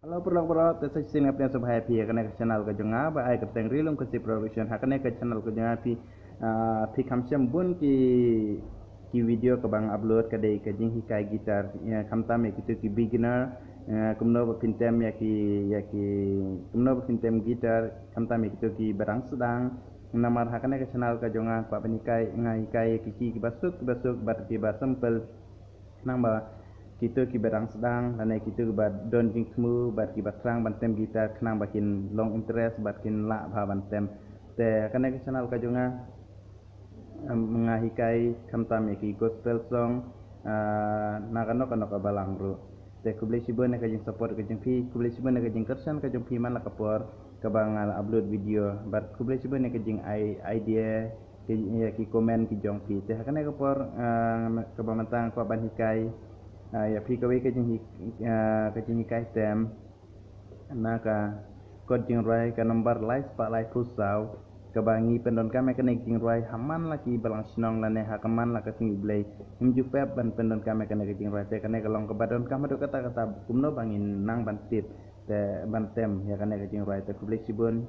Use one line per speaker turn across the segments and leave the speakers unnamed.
Halo perlo tesa sini apne so bhai phi kane channel ka jonga ba ai ka teng rilum ka si production hakane ka channel ka jonga phi khamsem bun ki video ka bang upload ka dei ka jing hikai gitar khamta me ki beginner kumno ba pintem ya ki kumno ba pintem gitar khamta me ki barang sedang namar hakane ka channel ka jonga pa banikai ngai kai ki basuk bat ki ba simple namba kita ki barang sedang dan kita ki bad don jing smu bad ki batrang bantem gitar kenang bakin long interest bakin la bha bantem te kane ke channel ka jonga mengahikai kamtam ki gospel song nakano kano ka balang ru te kuble sibon ka jing support ka jing phi kuble sibon ka jing kersan ka jing phi man la kapor ka bang upload video bat kuble sibon ka jing idea ki komen ki jong phi te kane ka por ka bamantang ko ban hikai ya phi kawe ka jing kai tem na ka kod jing rai ka number live pa live pusau ka bangi pendon ka me ka nek jing rai haman la ki balang sinong la ne hakaman la ka singi blai himju pep ban pendon ka me ka nek jing rai te ka nek long ka badon ka madu kata kumno bangin nang ban tit te ban tem ya ka nek jing rai te kuble sibon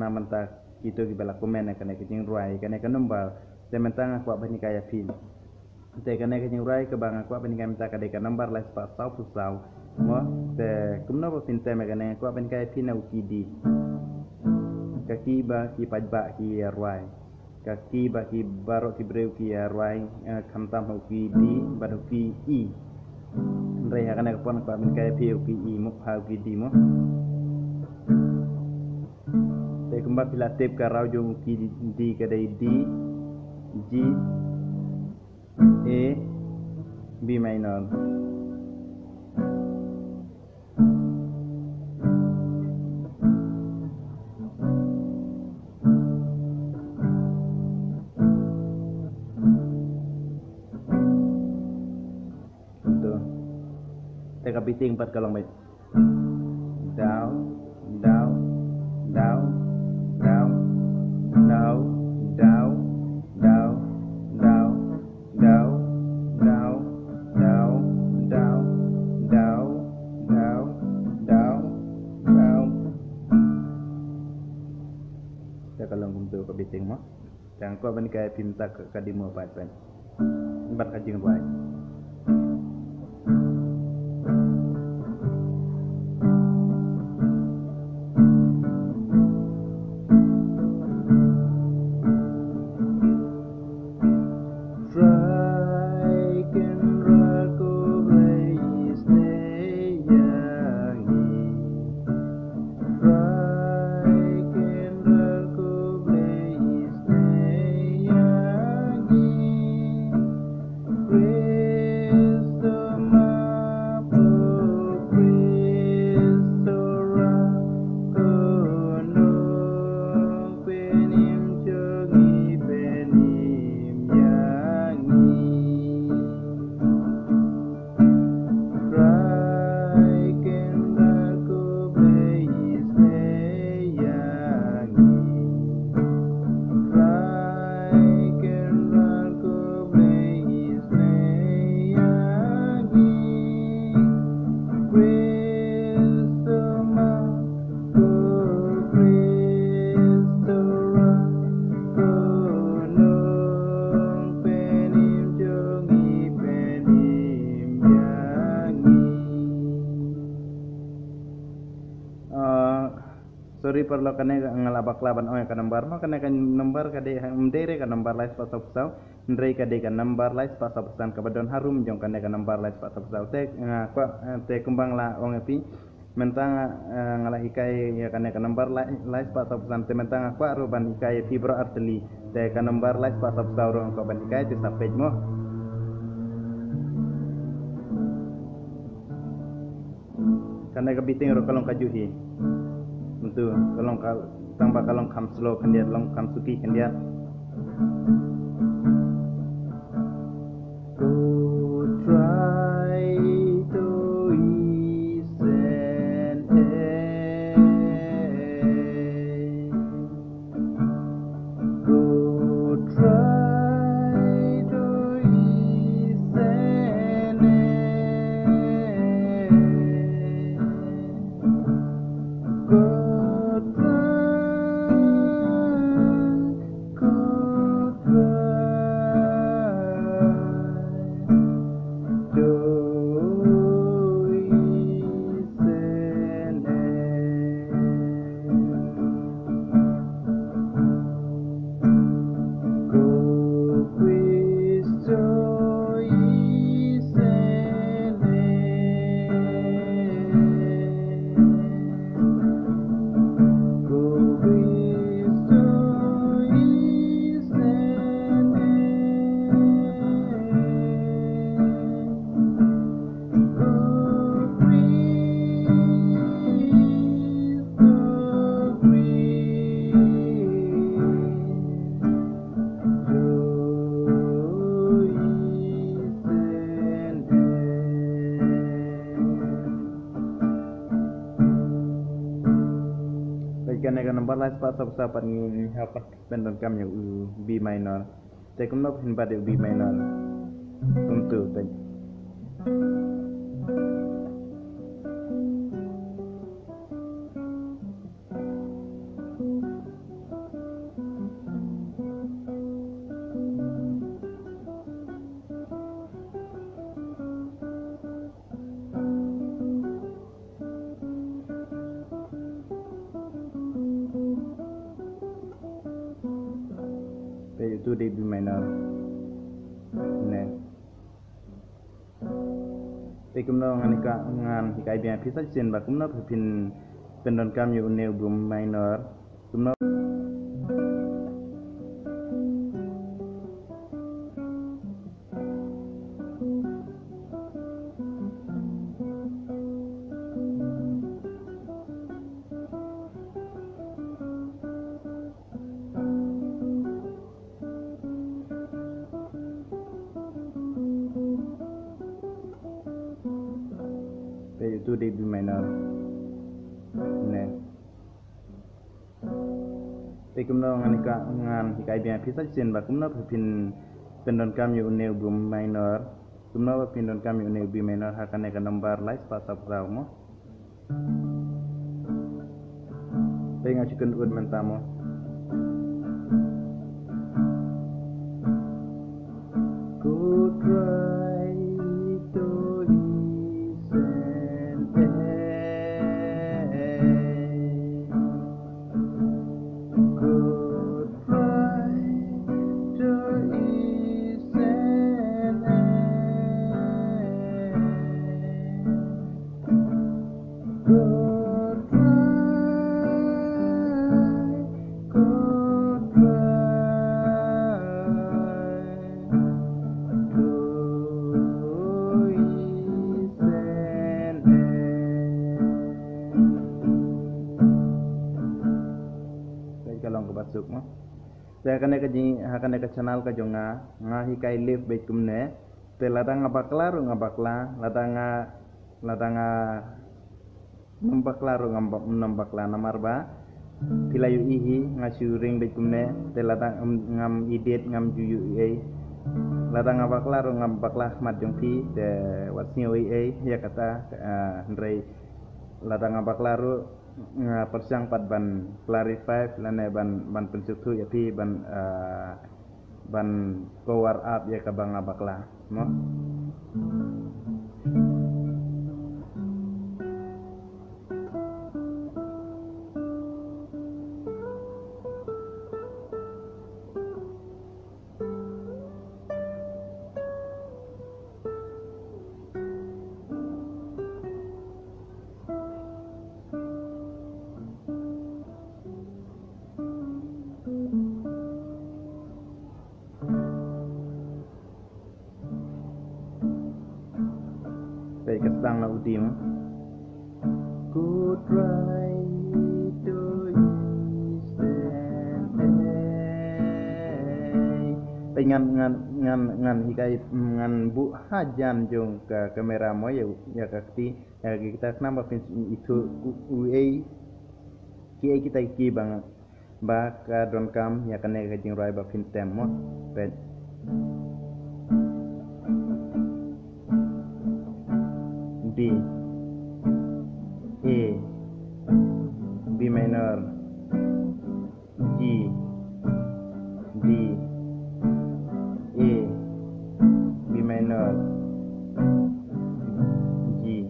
na manta kita ki bala komen ka nek jing rai ka nek number te mentang aku bani kaya phi te kane ke nyurai ke bang aku apa ni kami tak ada ke nomor lah pasau pusau mo te kumno ba pinte me kane aku apa ni kai pina ukidi kaki ba ki pajba ki arwai kaki ba ki baro ki breu ki arwai kamtam ukidi baru ki i ndai ha kane pon aku apa ni kai pi ukidi mo ha ukidi mo te kumba pila tip ka rau jong ukidi di ka dai di G A B minor itu teka biting 4 kalong baik down down down down down down down down down down down down down down down down saya kalau untuk ke biting mah yang kau ban kai pinta ke kadimo pat pen bat kajing bai sorry perlu kane ngalabak laban oy ka number ma kane kan number ka de mdere ka number live pa sapsau ndrei ka de ka number live pa sapsan ka badon harum jong kane ka number live pa sapsau te ko te kumbang la ong api mentang ngala hikai ya kane ka number live pa sapsan te mentang ko ro ban hikai fibro arteli te ka number live pa sapsau ro ko ban hikai te sapej mo kane ka biting ro kalong kajuhi untuk kalong tambah kalong kam slow kendiat long kam suki kendiat go try to listen go try to listen Karena kan nomor lain sapat ni apa pendon kami B minor. Saya kumno pin pada B minor. Untuk tadi. Itu di B minor. Nah. Tapi kumno ngan hikai biang pisah jen ba kumno pin pendon kami uneu B minor. Kumno itu di B minor. Nah. Tapi kumno ngan hikai biang pisah jen ba kumno pin pendon kami uneu B minor. Kumno pendon kami uneu B minor hakan kan nomor lain pasap mo. Tapi ngasikan ud mentamo. Could try to basuk mo. Saya akan ke channel ka jonga hikai live baik kumne. Te latang ngabakla membakla nambakla namarba. Tilayu ihi ngasuring baik kumne. Te latang ngam idet ngam juyu latang ngabakla mat jongpi te watsnyo ya kata ndrei latang ngabakla persang pat ban clarify lane ban pensuktu ya pi ban power up ya ka bang abakla mo. Baik kesang na udim. Could try to ngan hikai ngan bu hajan jong ke kamera mo ya kakti ya kita kenapa itu kita bang ba ka don kam ya kane ka jing roi ba fin tem mo pet D A B minor G D A B minor G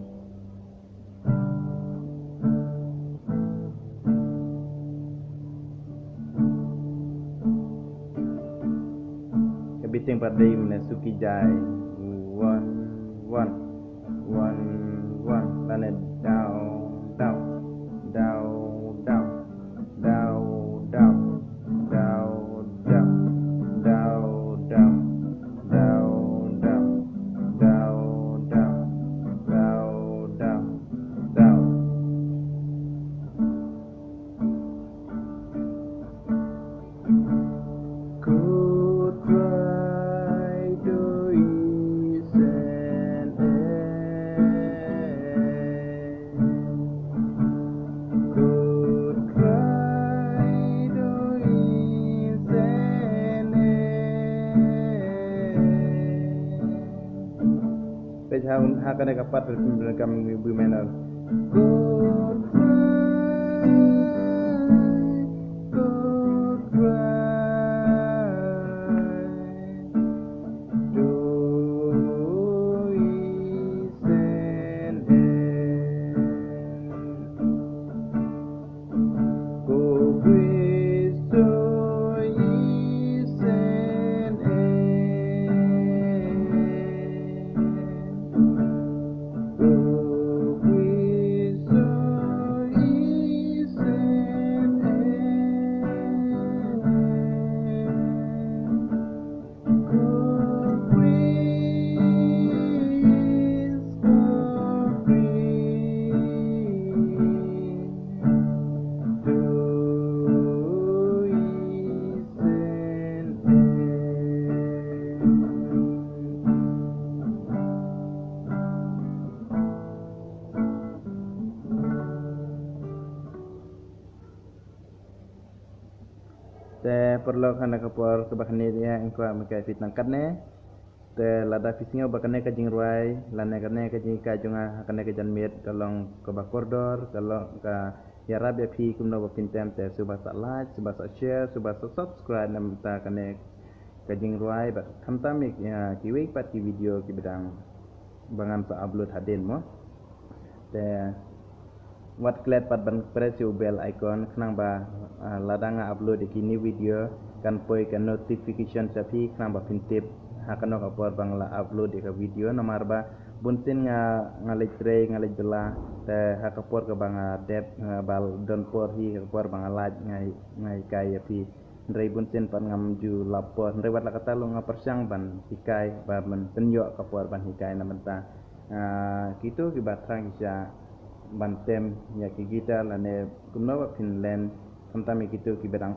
kebiting pada suki jai 1 1 1 1 planet down down down down down down down down down down down down down down down down could try to ease and akan dapat kami bumenar. Te perlu kana kapor kebakane dia engko makai fitnang kadne te lada fisingo bakane kajing ruai lane kadne kajing kajunga hakane kajan miet kalong ke bakordor kalong ka ya rabia pi kumno bapintem te subasa like subasa share subasa subscribe nam ta kane kajing ruai ba kamtamik ya kiwik pat ki video ki bidang bangan sa upload hadin mo te wat klet pat ban press bell icon khnang ba ladanga upload ki ni video kan poi kan notification sapi khnang ba pintip hakano kapor bangla upload ka video nomor ba buntin ngalej tre ngalej bela te hakapor ka banga dep bal don por hi kapor banga laj ngai kai api ndrei buntin pan ngam ju lapor ndrei wat la kata lu ngapersyang ban hikai ba men penyo kapor ban hikai namenta kitu ki batrang isya bantem ya ki kita lane kumno Finland kami gitu ki bedang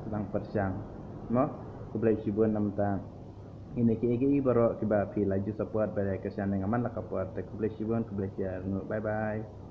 sedang persyang mo kublai sibun namta ini ki egi baro ki ba fi laju support pada kesan dengan man la kapor te kublai sibun kublai bye bye.